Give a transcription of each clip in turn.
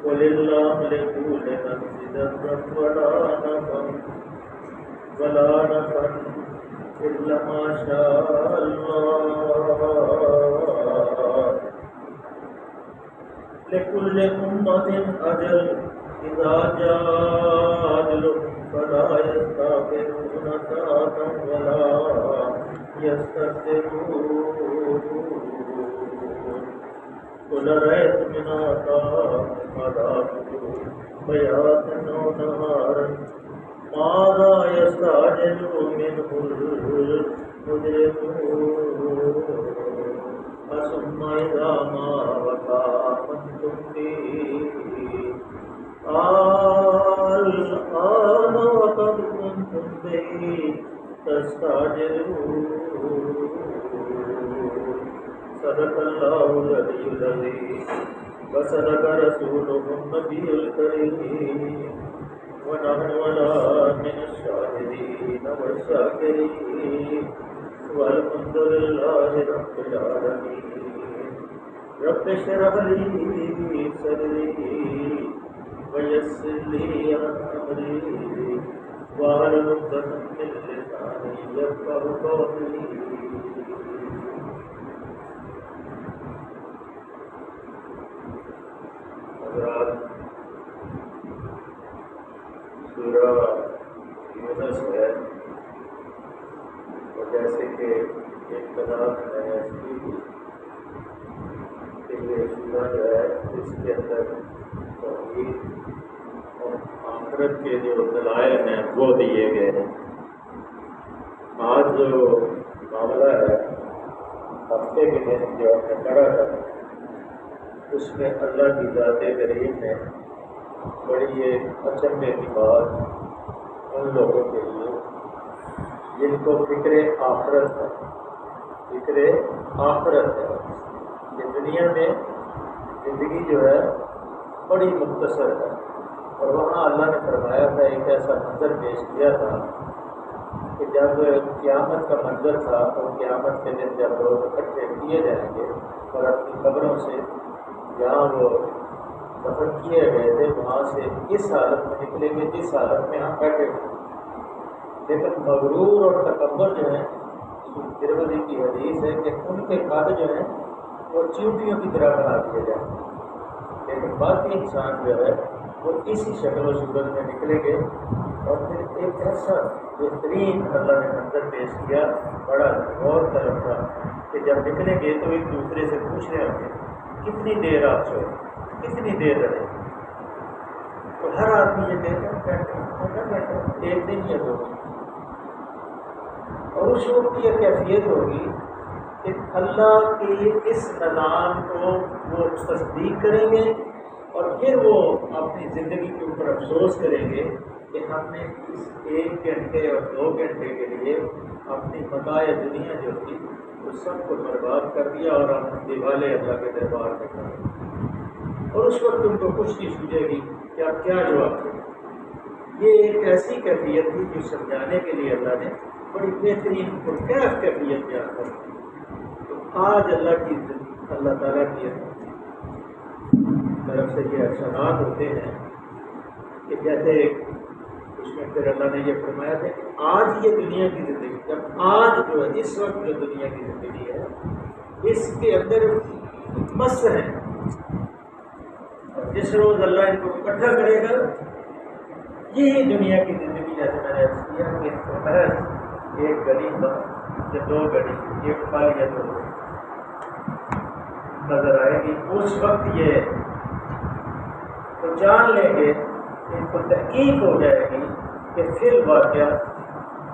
ولله لكل نفس ذنب ولا نفع إلا ما شاء الله لكل أمة أجل إذا جاء أجلهم فلا يستأخرون ساعة ولا يستقدمون قل أرأيت من آتاكم عذابه بياتا أو نهارا ماذا يستعجل منه المجرمون ثم إذا ما وقع آمنتم به الآن وقد كنتم به تستعجلون صدق الله العلي العظيم وصدق رسوله النبي الكريم ونحن على من الشاهدين والشاكرين والحمد لله رب العالمين رب اشرح لي صدري ويسر لي أمري واحلل عقدة من لساني يفقهوا قولي سورہ یونس ہے اور جیسے کہ ایک کتاب میں نے کی کہ یہ سورہ جو ہے اس کے اندر توحید اور آخرت کے جو دلائل ہیں وہ دیے گئے ہیں. آج جو معاملہ ہے ہفتے کے دن جو ہم نے پڑھا تھا اس میں اللہ کی ذات کریم نے بڑی ایک اچنبے کی بات ان لوگوں کے لیے جن کو فکر آخرت ہے کہ دنیا میں زندگی جو ہے بڑی مختصر ہے. اور وہاں اللہ نے فرمایا تھا ایک ایسا منظر پیش کیا تھا کہ جب قیامت کا منظر تھا اور قیامت کے دن جب لوگ اکٹھے کیے جائیں گے اور اپنی قبروں سے جہاں وہ دفن کیے گئے تھے وہاں سے اس حالت میں نکلیں گے جس حالت میں ہم بیٹھے ہوئے. لیکن مغرور اور تکبر جو ہیں ترمذی کی حدیث ہے کہ ان کے قد جو ہیں وہ چیونٹیوں کی طرح بنا دیے جائیں گے. لیکن باقی انسان جو ہے وہ اسی شکل و صورت میں نکلیں گے. اور پھر ایک ایسا بہترین اللہ نے منظر پیش کیا بڑا غور طلب تھا کہ جب نکلیں گے تو ایک دوسرے سے پوچھ رہے ہوں گے کتنی دیر آپ سوئے, کتنی دیر رہے. تو ہر آدمی یہ کہتا ہے ایک دن یا 2 دن. اور اس وقت یہ کیفیت ہوگی کہ اللہ کے اس نظام کو وہ تصدیق کریں گے اور پھر وہ اپنی زندگی کے اوپر افسوس کریں گے کہ ہم نے اس 1 گھنٹے اور 2 گھنٹے کے لیے اپنی متاع دنیا جو تھی اس سب کو برباد کر دیا اور ہم دیوالے اللہ کے دربار میں کر دیا. اور اس وقت ان کو کچھ نہیں سوچے گی کہ آپ کیا جواب دیں. یہ ایک ایسی کیفیت تھی جو سمجھانے کے لیے اللہ نے بڑی بہترین پرکیف کیفیت بیان کر دی. تو آج اللہ تعالیٰ کی طرف سے یہ احسانات ہوتے ہیں کہ جیسے اس میں پھر اللہ نے یہ فرمایا تھا کہ آج یہ دنیا کی زندگی جب آج جو ہے اس وقت جو دنیا کی زندگی ہے اس کے اندر مس ہیں. اور جس روز اللہ ان کو اکٹھا کرے گا یہی دنیا کی زندگی جیسے میں نے عرض کیا کہ محض 1 گھڑی یا 2 گھڑی 1 پل یا 2 نظر آئے گی. اس وقت یہ تو جان لیں گے ان کو تحقیق ہو جائے گی کہ فی الواقعہ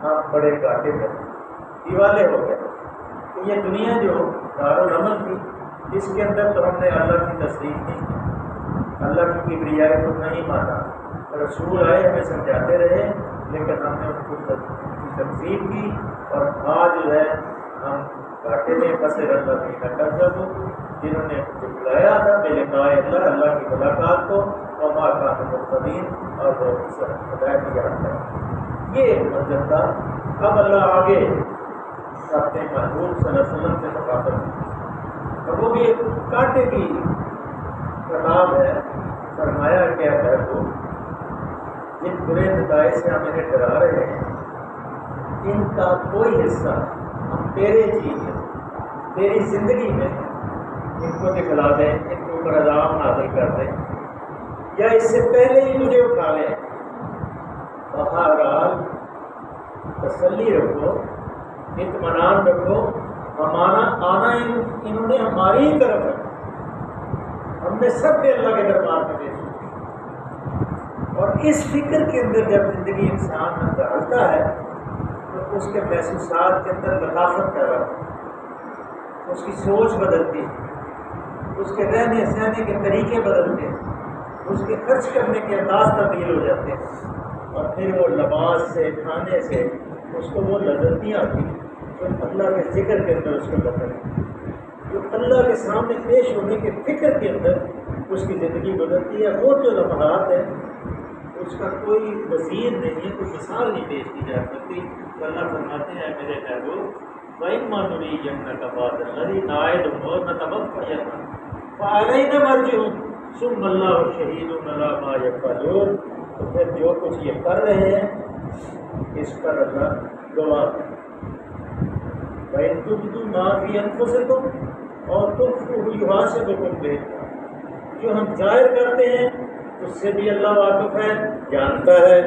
ہم بڑے گاٹے میں دیوالے ہو گئے. تو یہ دنیا جو دارالعمل تھی اس کے اندر تو ہم نے اللہ کی تصدیق نہیں کی, اللہ کی کبریائی کو نہیں مانا. رسول آئے ہمیں سمجھاتے رہے لیکن ہم نے ان کو تقسیم کی اور آج جو ہے ہم گھاٹے میں پھنسے اللہ کی نقص جنہوں نے بلایا تھا بلقاء اللہ کی ملاقات کو اور ماں مقتدین اور وہ ہدایت کیا ہے. یہ ایک منظر تھا. اب اللہ آگے اپنے محبوب صلی اللہ علیہ وسلم سے مخاطب اور وہ بھی ایک کانٹے کی خطاب ہے، فرمایا کہ اے کو جن برے نتائج سے ہم انہیں ڈرا رہے ہیں ان کا کوئی حصہ ہم تیرے چیز تیری زندگی میں ان کو دکھلا دیں، ان کے اوپر عذاب نازل کر دیں یا اس سے پہلے ہی مجھے اٹھا لیں۔ بہرحال تسلی رکھو، اطمینان رکھو، ہمارا آنا انہوں نے ہماری ہی طرف ہے، ہم نے سب کے اللہ کے دربار میں پیش کیا۔ اور اس فکر کے اندر جب زندگی انسان میں ڈالتا ہے تو اس کے محسوسات کے اندر لطافت پیدا ہوتی ہے، اس کی سوچ بدلتی ہے، اس کے رہنے سہنے کے طریقے بدلتے ہیں، اس کے خرچ کرنے کے انداز تبدیل ہو جاتے ہیں، اور پھر وہ لباس سے کھانے سے اس کو وہ لذتیاں آتی ہیں جو اللہ کے ذکر کے اندر اس کو بدلتی، جو اللہ کے سامنے پیش ہونے کے فکر کے اندر اس کی زندگی گزرتی ہے۔ وہ جو لمحات ہیں اس کا کوئی وزیر نہیں ہے، کوئی مثال نہیں پیش کی جا سکتی۔ اللہ فرماتے ہیں میرے محبوب وَإِمَّا نُرِيَنَّكَ بَعْضَ الَّذِي نَعِدُهُمْ وَنَتَوَفَّيَنَّهُمْ فَعَلَيْنَا مَرْجِعُهُمْ ثُمَّ اللَّهُ شَهِيدٌ عَلَىٰ مَا يَفْعَلُونَ۔ تو پھر جو کچھ یہ کر رہے ہیں اس پر اللہ گواہ ہے۔ وَإِن تُبْدُوا مَا فِي أَنفُسِكُمْ أَوْ تُخْفُوهُ يُحَاسِبْكُم بِهِ، جو ہم ظاہر کرتے ہیں اس سے بھی اللہ واقف ہے، جانتا ہے،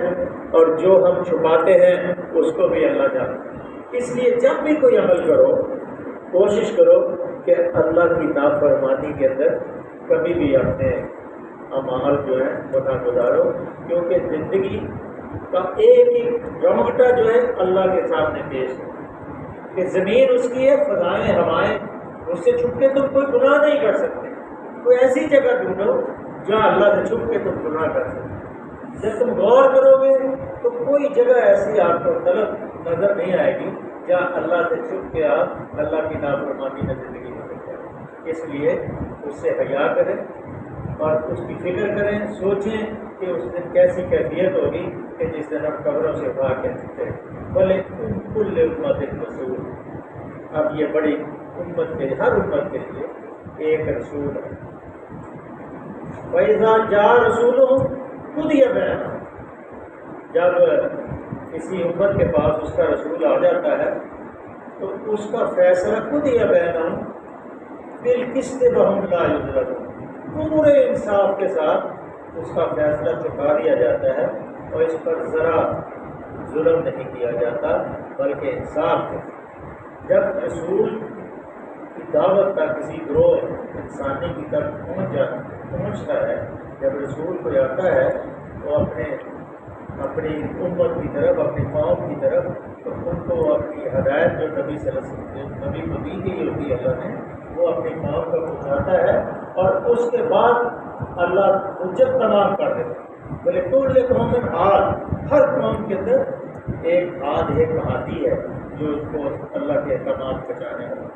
اور جو ہم چھپاتے ہیں اس کو بھی اللہ جانتا ہے۔ اس لیے جب بھی کوئی عمل کرو کوشش کرو کہ اللہ کی نافرمانی کے اندر کبھی بھی اپنے اعمال جو ہے وہ نہ گزارو، کیونکہ زندگی کا ایک ایک رمقٹہ جو ہے اللہ کے سامنے پیش ہے کہ زمین اس کی ہے، فضائیں ہوائیں، اس سے چھپ کے تم کوئی گناہ نہیں کر سکتے۔ کوئی ایسی جگہ ڈھونڈو جہاں اللہ سے چھپ کے تم گناہ کر سکتے۔ جب تم غور کرو گے تو کوئی جگہ ایسی آپ کو طلب نظر نہیں آئے گی جہاں اللہ سے چھپ کے آپ اللہ کی نافرمانی میں زندگی گزر جائے۔ اس لیے اس سے حیا کریں اور اس کی فکر کریں، سوچیں کہ اس دن کیسی کیفیت ہوگی کہ جس دن ہم قبروں سے اٹھا کے نکلتے ہیں۔ بولے کل امت رسول، اب یہ بڑی امت کے ہر امت کے لیے ایک رسول ہے۔ وَإِذَا جَاءَ رَسُولُهُمْ قُضِيَ بَيْنَهُمْ، جب کسی امت کے پاس اس کا رسول آ جاتا ہے تو اس کا فیصلہ قُضِيَ بَيْنَهُمْ بِالْقِسْطِ وَهُمْ لَا يُظْلَمُونَ، پورے انصاف کے ساتھ اس کا فیصلہ چکا دیا جاتا ہے اور اس پر ذرا ظلم نہیں کیا جاتا بلکہ انصاف ہے۔ جب رسول کی دعوت کا کسی گروہ انسانی کی طرف پہنچتا ہے، جب رسول کوئی آتا ہے تو اپنی امت کی طرف، اپنی قوم کی طرف، تو ان کو اپنی ہدایت جو نبی صلی اللہ علیہ وسلم نبی کو دی گئی ہوتی ہے اللہ نے، وہ اپنی قوم کو پہنچاتا ہے اور اس کے بعد اللہ حجت تمام کر دیتا ہے۔ بولے کل قوم ہر قوم کے اندر ایک ہادی ہے جو اس کو اللہ کے احکامات پہنچانے والا،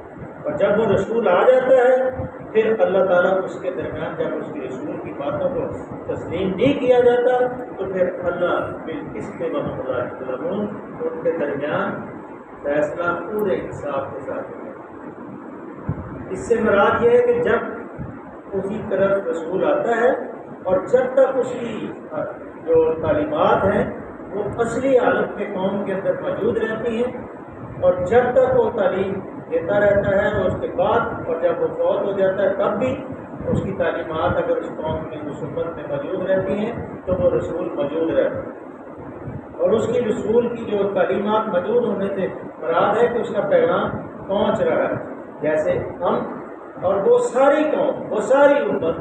اور جب وہ رسول آ جاتا ہے پھر اللہ تعالیٰ اس کے درمیان جب اس کے رسول کی باتوں کو تسلیم نہیں کیا جاتا تو پھر اللہ بالقسط وهم لا یظلمون، ان کے درمیان فیصلہ پورے انصاف کے ساتھ ہوتا ہے۔ اس سے مراد یہ ہے کہ جب اسی طرف رسول آتا ہے اور جب تک اس کی جو تعلیمات ہیں وہ اصلی حالت میں قوم کے اندر موجود رہتی ہیں، اور جب تک وہ تعلیم دیتا رہتا ہے اور اس کے بعد اور جب وہ فوت ہو جاتا ہے تب بھی اس کی تعلیمات اگر اس قوم میں اس امت میں موجود رہتی ہیں تو وہ رسول موجود رہتا ہے، اور اس کی رسول کی جو تعلیمات موجود ہونے سے مراد ہے کہ اس کا پیغام پہنچ رہا ہے، جیسے ہم اور وہ ساری قوم، وہ ساری امت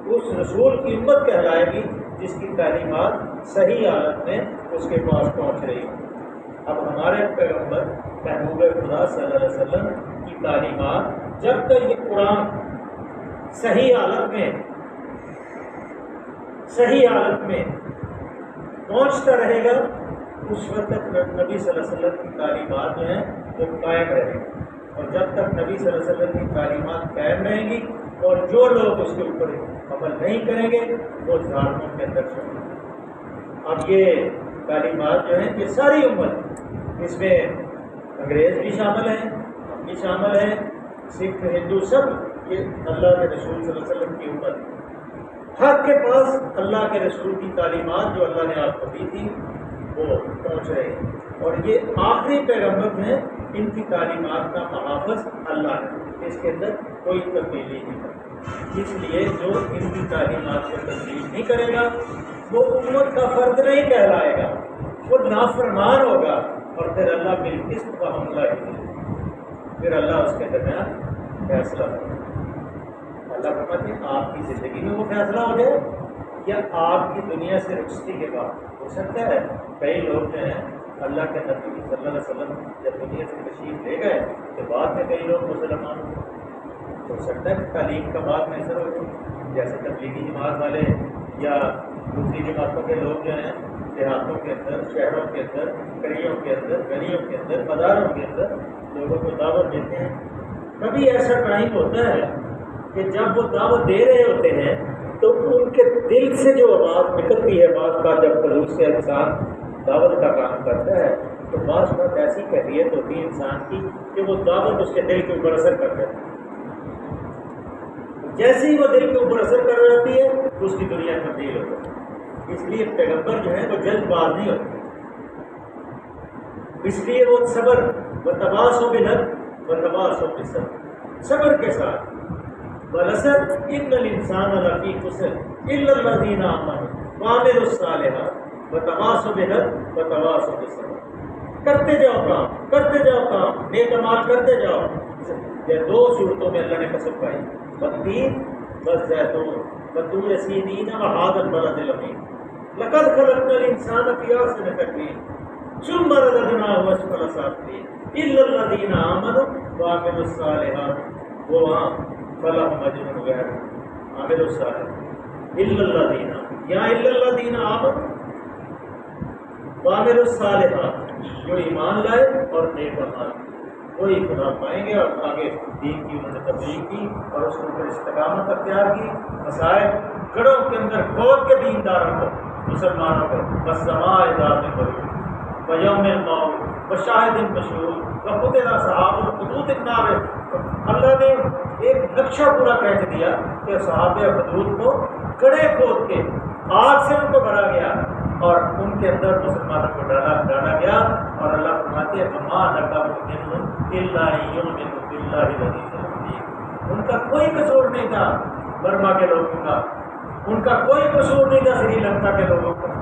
اس رسول کی امت کہلائے گی جس کی تعلیمات صحیح حالت میں اس کے پاس پہنچ رہی ہیں۔ اب ہمارے پیغمبر محبوب خدا صلی اللہ علیہ وسلم کی تعلیمات جب تک یہ قرآن صحیح حالت میں پہنچتا رہے گا اس وقت تک نبی صلی اللہ علیہ وسلم کی تعلیمات جو ہیں وہ قائم رہیں گی، اور جب تک نبی صلی اللہ علیہ وسلم کی تعلیمات قائم رہیں گی اور جو لوگ اس کے اوپر عمل نہیں کریں گے وہ ظالموں کے اندر شامل ہیں۔ اب یہ تعلیمات جو ہیں یہ ساری امت، اس میں انگریز بھی شامل ہیں، ہم بھی شامل ہیں، سکھ ہندو سب یہ اللہ کے رسول صلی اللہ علیہ وسلم کی امت، ہر کے پاس اللہ کے رسول کی تعلیمات جو اللہ نے آپ کو دی تھی وہ پہنچ رہی ہیں، اور یہ آخری پیغمبر ہیں، ان کی تعلیمات کا محافظ اللہ ہے، اس کے اندر کوئی تبدیلی نہیں کرتی۔ اس لیے جو ان کی تعلیمات کو تبدیل نہیں کرے گا وہ امت کا فرد نہیں کہلائے گا، وہ نافرمان ہوگا، اور پھر اللہ بالقسط کا حملہ ہی نہیں، پھر اللہ اس کے درمیان فیصلہ کرے۔ اللہ فرماتے ہیں آپ کی زندگی میں وہ فیصلہ ہو جائے یا آپ کی دنیا سے رخصتی کے بعد۔ ہو سکتا ہے کئی لوگ جو ہیں اللہ کے نبی صلی اللہ علیہ وسلم جب دنیا سے تشریف لے گئے تو بعد میں کئی لوگ مسلمان ہو سکتا ہے کہ تعلیم کا بعد میں اثر ہو جائے، جیسے تبلیغی جماعت والے یا دوسری جماعتوں کے لوگ جو ہیں دیہاتوں کے اندر، شہروں کے اندر، گلیوں کے اندر، گلیوں کے اندر، بازاروں کے اندر لوگوں کو دعوت دیتے ہیں۔ کبھی ایسا ٹائم ہوتا ہے کہ جب وہ دعوت دے رہے ہوتے ہیں تو ان کے دل سے جو آواز نکلتی ہے، بعض کا جب خلوص سے انسان دعوت کا کام کرتا ہے تو بعض بات ایسی کیفیت ہوتی ہے انسان کی کہ وہ دعوت اس کے دل کے اوپر اثر کر جاتی ہے۔ جیسے ہی وہ دل کے اوپر اثر کر جاتی ہے تو اس کی دنیا تبدیل ہو جاتی ہے۔ اس لیے پیغمبر جو ہے وہ جلد باز نہیں ہوتے، اس لیے وہ صبر و تواصوا بالحق و تواصوا بالصبر، صبر کے ساتھ والعصر ان الانسان لفی خسر الا الذین آمنوا وعملوا الصالحات وتواصوا بالحق وتواصوا بالصبر۔ کرتے جاؤ کام، کرتے جاؤ کام، نیک اعمال کرتے جاؤ۔ یہ دو صورتوں میں اللہ نے قسم کھائی، والتین والزیتون وطور سینین وہذا البلد الامین لقد خلقنا الانسان فی احسن تقویم ثم رددناہ اسفل سافلین الا الذین آمنوا وعملوا الصالحات وہ وہاں فلہم اجر غیر عاملوا الصالحات الا الذین یا الا الذین آمنوا وعملوا الصالحات، جو ایمان لائے اور نیک اعمال وہی خدا پائیں گے۔ اور آگے دین کی انہوں نے تبلیغ کی اور اس کے اوپر استقامت اختیار کی، مسائل گڑوں کے اندر کھود کے دینداروں کو، مسلمانوں کو، والسماء ذات البروج ویوم الموعود وشاہد مشہود وقتل اصحاب الحدود النار۔ اللہ نے ایک نقشہ پورا کہہ دیا کہ اصحاب حدود کو گڑھے کھود کے آگ سے ان کو بھرا گیا اور ان کے اندر مسلمانوں کو ڈالا گیا، اور اللہ فرماتے ہیں وما نقموا منہم الا ان یؤمنوا باللہ العزیز الحکیم۔ ان کا کوئی قصور نہیں تھا برما کے لوگوں کا، ان کا کوئی قصور نہیں تھا سری لنکا کے لوگوں کا،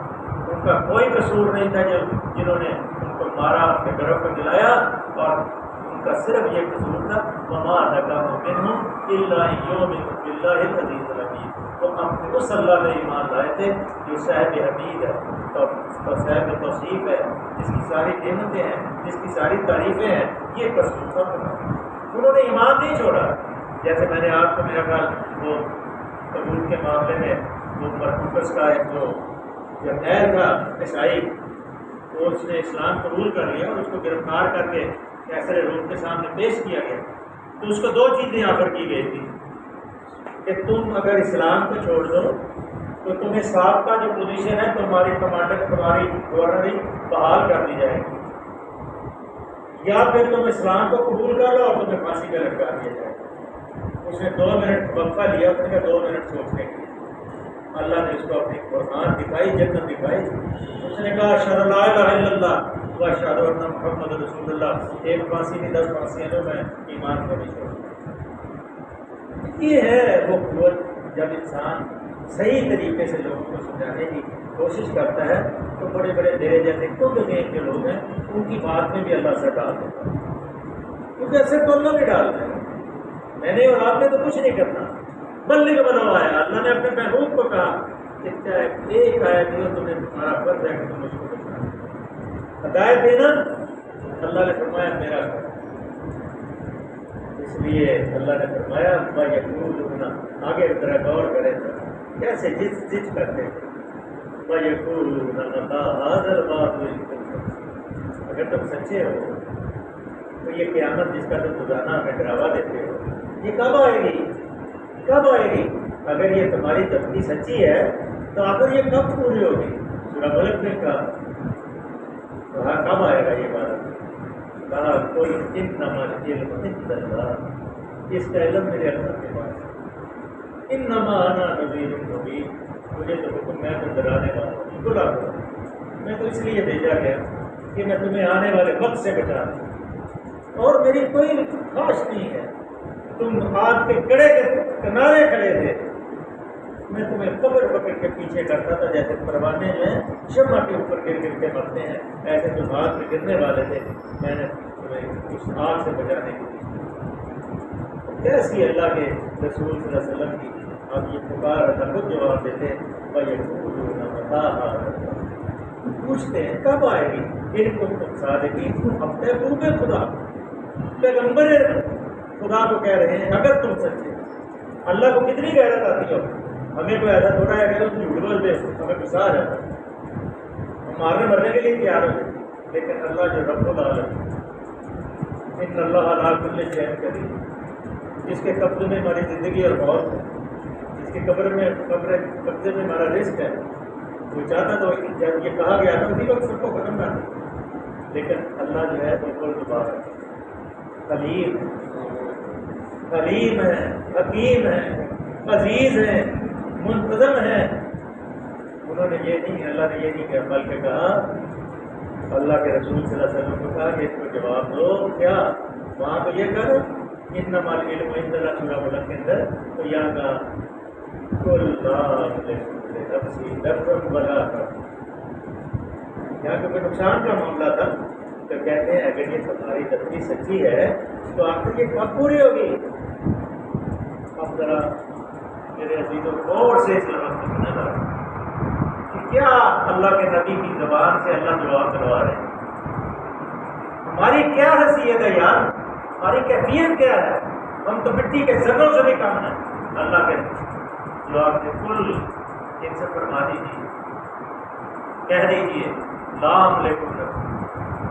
ان کا کوئی قصور نہیں تھا جنہوں نے ان کو مارا، اپنے گھروں کو جلایا، اور ان کا صرف یہ قصور تھا وما نقموا منہم الا ان یؤمنوا باللہ العزیز الحکیم۔ وہ اپنے اس اللہ میں ایمان لائے تھے جو صاحب حمید ہے اور صاحب توصیف ہے، جس کی ساری نعمتیں ہیں، جس کی ساری تعریفیں ہیں، یہ قصور تھا۔ انہوں نے ایمان نہیں چھوڑا۔ جیسے میں نے آپ کو میرا خیال وہ قبول کے معاملے میں وہ مرکوکس کا ایک جو جرنیل تھا عیسائی، وہ اس نے اسلام قبول کر لیا اور اس کو گرفتار کر کے کیسر روم کے سامنے پیش کیا گیا، تو اس کو دو چیزیں آفر کی گئی تھی کہ تم اگر اسلام کو چھوڑ دو تو تمہیں سابقہ جو پوزیشن ہے تمہاری کمانڈر، تمہاری گورنری بحال کر دی جائے گی، یا پھر تم اسلام کو قبول کر لو اور تمہیں پھانسی کا لٹکا دیا جائے گا۔ اس نے 2 منٹ وقفہ لیا، اس نے کہا 2 منٹ سوچنے کے لیے۔ اللہ نے اس کو اپنی قرآن دکھائی، جنت دکھائی۔ اس نے کہا اشہد لا الہ الا اللہ و اشہد ان محمد رسول اللہ، ایک پھانسی نہیں 10 پھانسیاں لو، میں ایمان کو نہیں چھوڑوں۔ یہ ہے وہ قوت جب انسان صحیح طریقے سے لوگوں کو سمجھانے کی کوشش کرتا ہے تو بڑے بڑے ڈیرے جیسے خود دین کے لوگ ہیں ان کی بات میں بھی اللہ اثر ڈال دیتا ہے، کیونکہ اثر تو اللہ نے ڈالتا ہے۔ میں نے اور آپ نے تو کچھ نہیں کرنا، بلغ بلو آیا، اللہ نے اپنے محبوب کو کہا کہ چاہے ایک آیت ہو تمہیں تمہارا فرض ہے کہ تم اس کو بتانا، ہدایت دینا اللہ نے فرمایا میرا کر۔ اس لیے اللہ نے فرمایا وَيَقُولُونَ، آگے ذرا غور کریں کیسے جج کرتے ہیں، وَيَقُولُونَ مَتَىٰ هَٰذَا الْوَعْدُ إِن كُنتُمْ، اگر تم سچے ہو تو یہ قیامت جس کا تم روزانہ ہمیں ڈراوا دیتے ہو یہ کب آئے گی، کب آئے گی؟ اگر یہ تمہاری تفصیل سچی ہے تو آخر یہ کب پوری ہوگی؟ سورہ ملک نے کہا کہا کب آئے گا یہ بات؟ کہا کوئی انما العلم عند اللہ، اس کا علم میرے اللہ کے پاس ہے، انما انا نذیر مبین، مجھے تو حکم میں تو ڈرانے والا ہوں، بلا میں تو اس لیے بھیجا گیا کہ میں تمہیں آنے والے وقت سے بچا دوں، اور میری کوئی خواہش نہیں ہے تم آگ کے کڑے کے کنارے کھڑے تھے، میں تمہیں قبر پکڑ کے پیچھے کرتا تھا، جیسے پروانے جو ہیں شمع کے اوپر گر گر کے مرتے ہیں، ایسے تم آگ میں گرنے والے تھے، میں نے تمہیں اس آگ سے بچانے کی کوشش۔ کیسی اللہ کے رسول صلی اللہ علیہ وسلم کی اب یہ پکار تھا، خود جواب دیتے پوچھتے ہیں کب آئے گی ان کو تم صادقین، اپنے منہ میں خدا پیغمبر خدا کو کہہ رہے ہیں اگر تم سچے، اللہ کو کتنی غیرت آتی ہو، ہمیں کوئی ایسا تھوڑا ہے کہ جھوٹ بول دے ہمیں غصہ آ جاتا ہے، ہم مارنے مرنے کے لیے تیار ہو جاتے، لیکن اللہ جو رب العالمین ان اللہ علی کل شیء قدیر، جس کے قبضے میں ہماری زندگی اور موت ہے، جس کے قبضے میں ہمارا رزق ہے، وہ چاہتا تو جب یہ کہا گیا تھا اسی وقت سب کو ختم کر دیا، لیکن اللہ جو ہے بالکل دوبارہ حلیم ہے، حکیم ہے، عزیز ہے، منتظم ہے۔ انہوں نے یہ نہیں، اللہ نے یہ نہیں کہا، بلکہ کہا اللہ کے رسول صلی اللہ علیہ وسلم کو کہا کہ اس کو جواب دو، کیا وہاں تو یہ کر انما العلم عند اللہ سورہ ملک کے اندر، تو یہاں کا کل نفسی لفظ بلا تھا، یہاں کیونکہ نقصان کا معاملہ تھا، تو کہتے ہیں اگر یہ تمہاری تفصیل سچی ہے تو آخر یہ کب پوری ہوگی؟ اب ذرا میرے عزیزوں غور سے اس لفظ کو سنا کہ کیا اللہ کے نبی کی زبان سے اللہ جواب دلوا رہے ہیں؟ ہماری کیا حیثیت ہے یار، ہماری کیفیت کیا ہے؟ ہم تو مٹی کے ذروں سے بھی کم ہیں۔ اللہ کے جواب دے کل ان سے فرما دیجیے، کہہ دیجیے لا املک نفسی،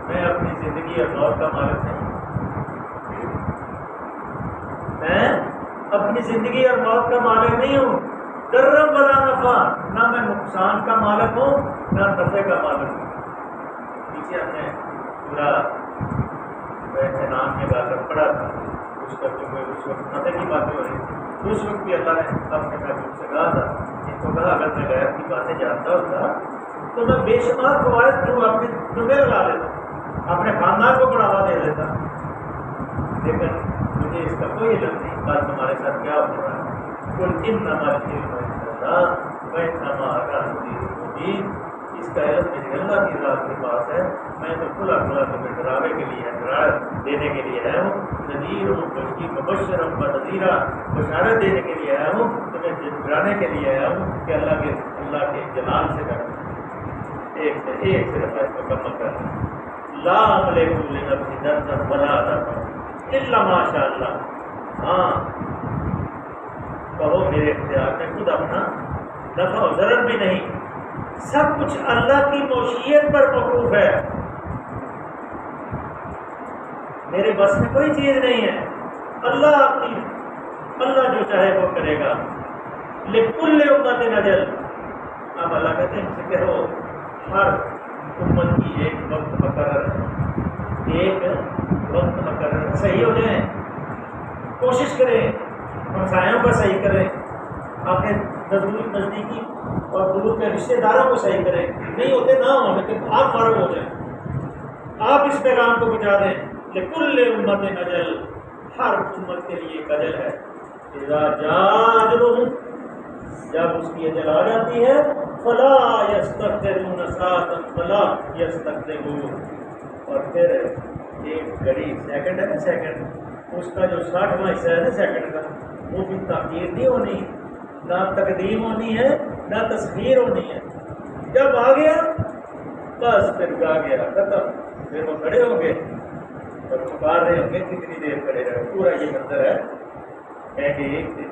میں اپنی زندگی اور موت کا مالک نہیں، میں اپنی زندگی اور موت کا مالک نہیں ہوں، ضرر ولا نفع، نہ میں نقصان کا مالک ہوں نہ نفع کا مالک ہوں۔ پیچھے ہم نے پورا نام کے بارے میں پڑھا تھا، اس کا جو اس وقت نفع کی باتیں ہو رہی تھی، اس وقت بھی اللہ نے اپنے محبوب سے کہا تھا، ان کو کہا اگر میں غیر کی باتیں جانتا ہوتا تو میں بے شمار فوائد کو اپنے جمعے لگا لیتا، اپنے خاندان کو بڑھاوا دے دیتا، لیکن مجھے اس کا کوئی علم نہیں، بات تمہارے ساتھ کیا ہو رہا ہے، قل انما العلم عند اللہ وانما انا نذیر مبین، اس کا علم میری اللہ کی ذات کے پاس ہے، میں تو کھلا کھلا تمہیں ڈراوے کے لیے ڈراوا دینے کے لیے آیا ہوں، نذیر ہوں، مبشر ہوں، نذیرہ بشارت دینے کے لیے آیا ہوں، تمہیں ڈرانے کے لیے آیا ہوں کہ اللہ کے جلال سے کرنا ایک صرف آیت مکمل کرنا، لا املک لنفسی ضرا ولا نفعا الا ما شاء اللہ، ہاں کہو میرے اختیار میں خود اپنا نفع و ضرر بھی نہیں، سب کچھ اللہ کی مشیت پر موقوف ہے، میرے بس میں کوئی چیز نہیں ہے، اللہ جو چاہے وہ کرے گا، لکل امت اجل، اب اللہ کہتے ہیں کہ کہو ہر امت کی ایک وقت مقرر ہے، ایک وقت مقرر ہے، صحیح ہو جائیں، کوشش کریں، ہمسایوں کو صحیح کریں، اپنے نزدیکی اور دور کے رشتے داروں کو صحیح کریں، نہیں ہوتے نہ ہوں، لیکن آپ فارغ ہو جائیں، آپ اس پیغام کو پہنچا دیں، لکل امت اجل، ہر امت کے لیے ایک اجل ہے، اذا جاء اجلہم، جب اس کی اجل آ جاتی ہے، فلا یستأخرون ساعۃ ولا یستقدمون، اور پھر ایک گھڑی سیکنڈ ہے نا، سیکنڈ اس کا جو 60واں حصہ ہے نا سیکنڈ کا، وہ بھی تاخیر نہیں ہونی، نہ تقدیم ہونی ہے نہ تسخیر ہونی ہے، جب آ گیا بس پھر گا گیا ختم، پھر وہ کھڑے ہوں گے اور پکار رہے ہوں گے کتنی دیر کھڑے رہے، پورا یہ منظر ہے کہ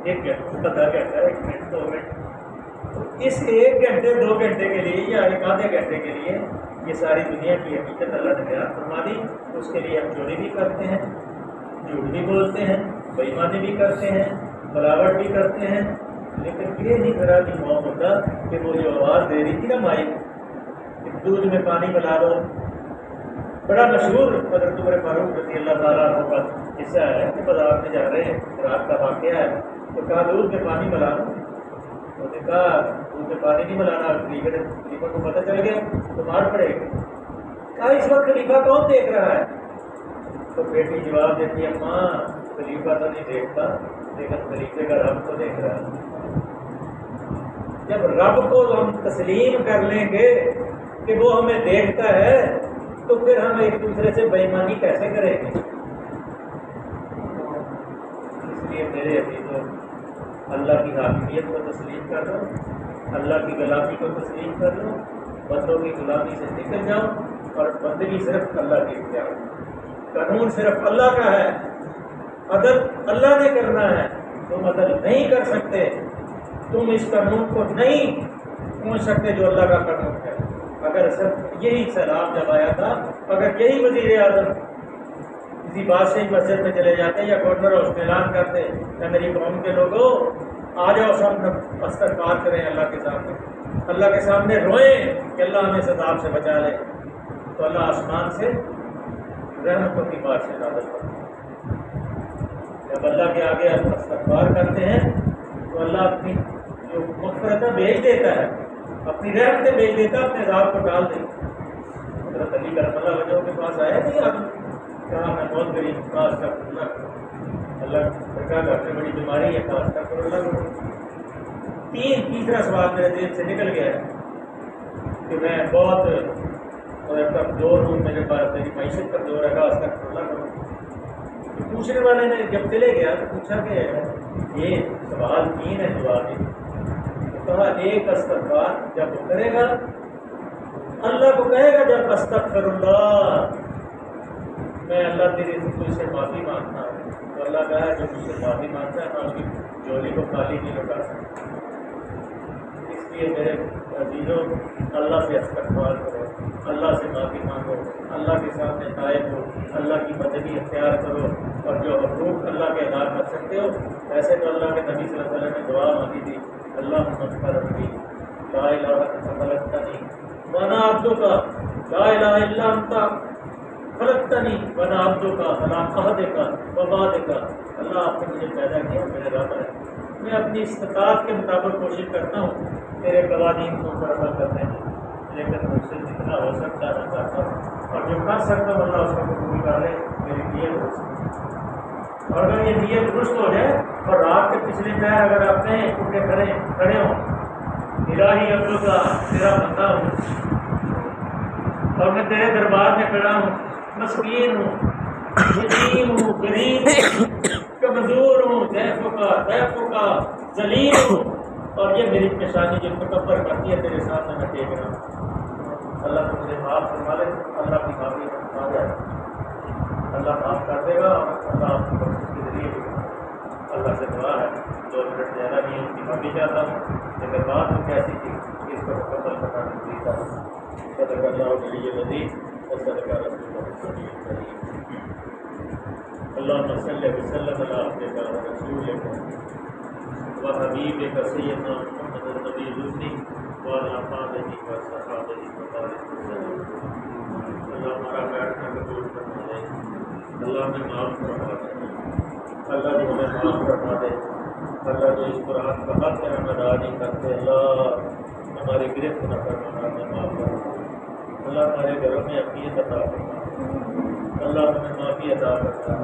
ایک گھنٹہ آدھا گھنٹہ، 1 منٹ 2 منٹ، تو اس 1 گھنٹے 2 گھنٹے کے لیے یا 1 آدھے گھنٹے کے لیے یہ ساری دنیا کی حقیقت اللہ نے بیان فرما دی، اس کے لیے ہم چوری بھی کرتے ہیں، جھوٹ بھی بولتے ہیں، بے ایمانی بھی کرتے ہیں، ملاوٹ بھی کرتے ہیں، لیکن یہ نہیں کرا کہ موت ہوتا کہ وہ جو آواز دے رہی تھی نا مائک، دودھ میں پانی ملا دو، بڑا مشہور حضرت عمر فاروق رضی اللہ تعالیٰ عنہ کا قصہ ہے کہ بازار میں جا رہے ہیں، رات کا واقعہ ہے، تو کہا دودھ میں پانی ملا دو. انہوں نے کہا دودھ میں پانی نہیں ملانا. خلیفہ کو پتہ چل گیا تو مار پڑے گا. کہا اس وقت خلیفہ کون دیکھ رہا ہے؟ تو بیٹی جواب دیتی ہے ماں خلیفہ تو نہیں دیکھتا لیکن خلیفے کا رب تو دیکھ رہا ہے. جب رب کو ہم تسلیم کر لیں گے کہ وہ ہمیں دیکھتا ہے تو پھر ہم ایک دوسرے سے بے ایمانی کیسے کریں گے؟ اس لیے میرے عزیزوں اللہ کی حاکمیت کو تسلیم کر لو, اللہ کی غلامی کو تسلیم کر لو, بندوں کی غلامی سے نکل جاؤ اور بندگی صرف اللہ کی اختیار. قانون صرف اللہ کا ہے, عدل اللہ نے کرنا ہے. تم عدل نہیں کر سکتے, تم اس قانون کو نہیں پہنچ سکتے جو اللہ کا قانون ہے. اگر صرف یہی سیلاب جب آیا تھا, اگر یہی وزیر اعظم کسی بادشاہی مسجد میں چلے جاتے یا گورنر ہاؤس میں اعلان کرتے کہ میری قوم کے لوگوں آ جاؤ سب استغفار کریں اللہ کے سامنے, اللہ کے سامنے روئیں کہ اللہ ہمیں سزاب سے بچا لے, تو اللہ آسمان سے رحمتوں کی بات سے نازل کرتے ہیں. جب اللہ کے آگے استغفار کرتے ہیں تو اللہ اپنی جو مغفرت بھیج دیتا ہے, اپنی رحمتیں بھیج دیتا ہے, اپنے عذاب کو ڈال دیتا. حضرت علی کرم اللہ وجہ کے پاس آیا نہیں آدمی, کہا میں بہت غریب ہوں, خاص کر اللہ سرکار گھر میں بڑی بیماری ہے, خاص کر اللہ کو. تیسرا سوال میرے دل سے نکل گیا کہ میں بہت زور ہوں, میرے پاس میری معیشت پر زور ہے, خاص کر اللہ کو. پوچھنے والے نے جب چلے گیا تو پوچھا کہ یہ سوال 3 ہے جواب ہے. تو کہا ایک استغفار جب وہ کرے گا اللہ کو کہے گا جب استغفر اللہ میں اللہ تیرے تجھ سے معافی مانگتا ہوں, تو اللہ کہا جو مجھ سے معافی مانگتا ہے میں اس کی جولی کو خالی نہیں لوٹا سکتا. اس لیے میرے عزیزوں اللہ سے استغفار کرو, اللہ سے معافی مانگو, اللہ کے سامنے تائب ہو, اللہ کی بندگی اختیار کرو, اور جو حقوق اللہ کے ادا کر سکتے ہو. ایسے تو اللہ کے نبی صلی اللہ علیہ وسلم نے دعا مانگی تھی, اللہ مغفرتی لا الہ الا خلقتنی وانا عبدک لا الہ الا انت خلقتنی وانا عبدک علی عہدک ووعدک. اللہ آپ نے مجھے پیدا کیا, میرے رب ہے, میں اپنی استطاعت کے مطابق کوشش کرتا ہوں تیرے قوانین کو پر عمل کرنے کی, لیکن مجھ سے جتنا ہو سکتا ہے میں کرتا ہوں, اور جو کر سکتا ہوں اللہ اس کو قبول کر لے, میری نیت ہو سکتی. اور اگر یہ نیت درست ہو جائے اور رات کے پچھلے پیر اگر آپ کہیں اٹھ کے کھڑے ہوں, الہی عبدو کا تیرا بندہ ہوں اور میں تیرے دربار میں کھڑا ہوں, مسکین ہوں, یتیم ہوں, غریب ہوں, کمزور ہوں, ضعیفوں کا ذلیل ہوں, اور یہ میری پیشانی جو تکبر کرتی ہے تیرے سامنے میں ٹیک رہا ہوں. اللہ تو مجھے معاف فرما دے, اللہ کی معافی آ جائے, اللہ معاف کر دے گا. اور اللہ آپ کی بخشش کے ذریعے اللہ سے دعا ہے 2 منٹ زیادہ نہیں ہے, اس کی معافی چاہتا ہوں, لیکن بات کچھ ایسی تھی کہ اس کو مکمل کرنا نہیں تھا. صدق اللہ علیہ العظیم اور صدق رسول اللہ. اللہم صلی وسلم علی عبدک و رسولک و حبیبک سیدنا محمد النبی الامی وعلی آلہ و صحبہ وبارک وسلم. اللہ ہمارا بیٹھنا قبول فرما دے, اللہ ہمیں معاف فرما دے, اللہ جو ہمیں معاف فرما دے, اللہ جو اس قرآن کا حق ہے ہم ادا نہیں کرتے, اللہ ہماری گرفت نہ فرمانا, ہمیں معاف فرما. اللہ ہمارے گھروں میں عقیدت عطا فرما, اللہ ہمیں معافی عطا کرتا.